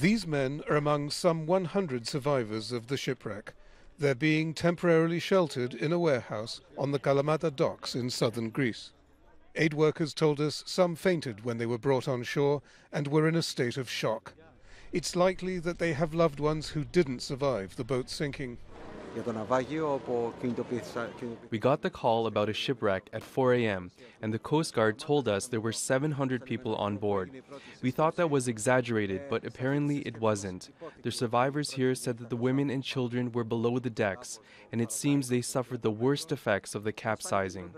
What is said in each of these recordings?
These men are among some 100 survivors of the shipwreck. They're being temporarily sheltered in a warehouse on the Kalamata docks in southern Greece. Aid workers told us some fainted when they were brought on shore and were in a state of shock. It's likely that they have loved ones who didn't survive the boat sinking. We got the call about a shipwreck at 4 a.m. and the Coast Guard told us there were 700 people on board. We thought that was exaggerated, but apparently it wasn't. The survivors here said that the women and children were below the decks, and it seems they suffered the worst effects of the capsizing.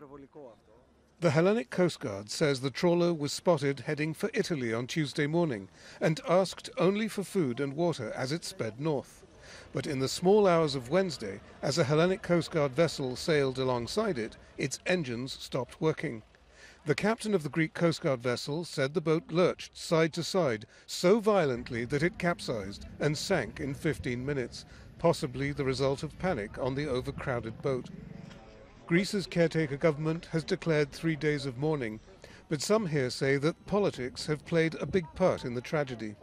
The Hellenic Coast Guard says the trawler was spotted heading for Italy on Tuesday morning and asked only for food and water as it sped north. But in the small hours of Wednesday, as a Hellenic Coast Guard vessel sailed alongside it, its engines stopped working. The captain of the Greek Coast Guard vessel said the boat lurched side to side so violently that it capsized and sank in 15 minutes, possibly the result of panic on the overcrowded boat. Greece's caretaker government has declared 3 days of mourning, but some here say that politics have played a big part in the tragedy.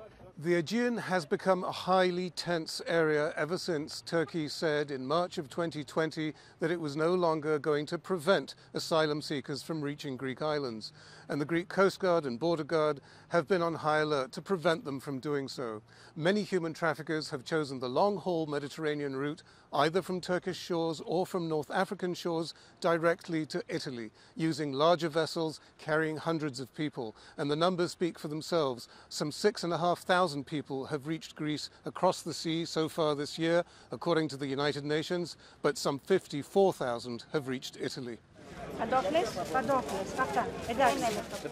The Aegean has become a highly tense area ever since Turkey said in March of 2020 that it was no longer going to prevent asylum seekers from reaching Greek islands. And the Greek Coast Guard and Border Guard have been on high alert to prevent them from doing so. Many human traffickers have chosen the long-haul Mediterranean route, either from Turkish shores or from North African shores, directly to Italy, using larger vessels carrying hundreds of people. And the numbers speak for themselves. Some 6,500 people have reached Greece across the sea so far this year, according to the United Nations, but some 54,000 have reached Italy.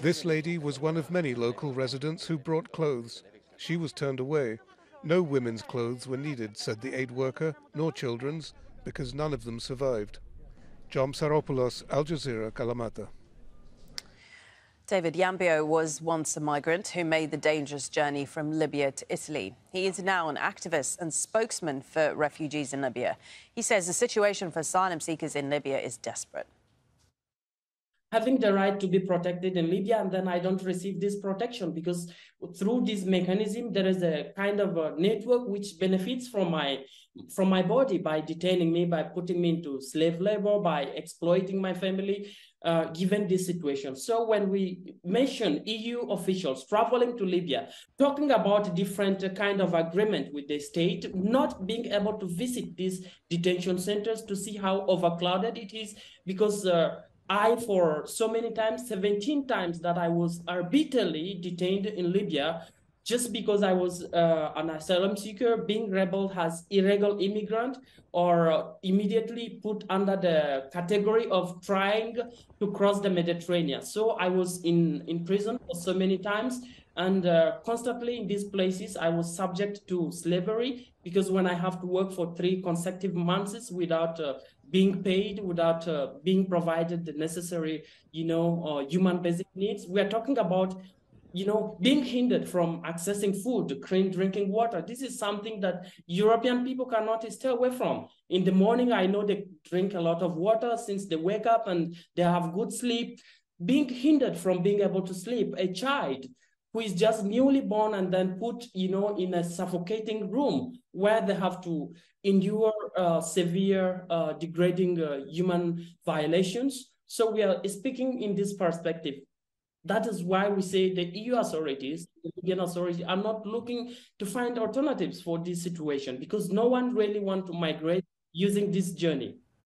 This lady was one of many local residents who brought clothes. She was turned away. No women's clothes were needed, said the aid worker, nor children's, because none of them survived. John Saropoulos, Al Jazeera, Kalamata. David Yambio was once a migrant who made the dangerous journey from Libya to Italy. He is now an activist and spokesman for refugees in Libya. He says the situation for asylum seekers in Libya is desperate. Having the right to be protected in Libya, and then I don't receive this protection because through this mechanism, there is a kind of a network which benefits from my body by detaining me, by putting me into slave labor, by exploiting my family, given this situation. So when we mention EU officials traveling to Libya, talking about different kind of agreement with the state, not being able to visit these detention centers to see how overcrowded it is, because for so many times, 17 times that I was arbitrarily detained in Libya just because I was an asylum seeker, being labeled as illegal immigrant, or immediately put under the category of trying to cross the Mediterranean. So I was in prison for so many times, and constantly in these places, I was subject to slavery, because when I have to work for 3 consecutive months without being paid, without being provided the necessary, human basic needs, we are talking about, being hindered from accessing food, clean drinking water. This is something that European people cannot stay away from. In the morning, I know they drink a lot of water since they wake up and they have good sleep. Being hindered from being able to sleep, a child who is just newly born and then put, in a suffocating room where they have to endure severe, degrading human violations. So we are speaking in this perspective. That is why we say the EU authorities, the Libyan authorities, are not looking to find alternatives for this situation, because no one really wants to migrate using this journey.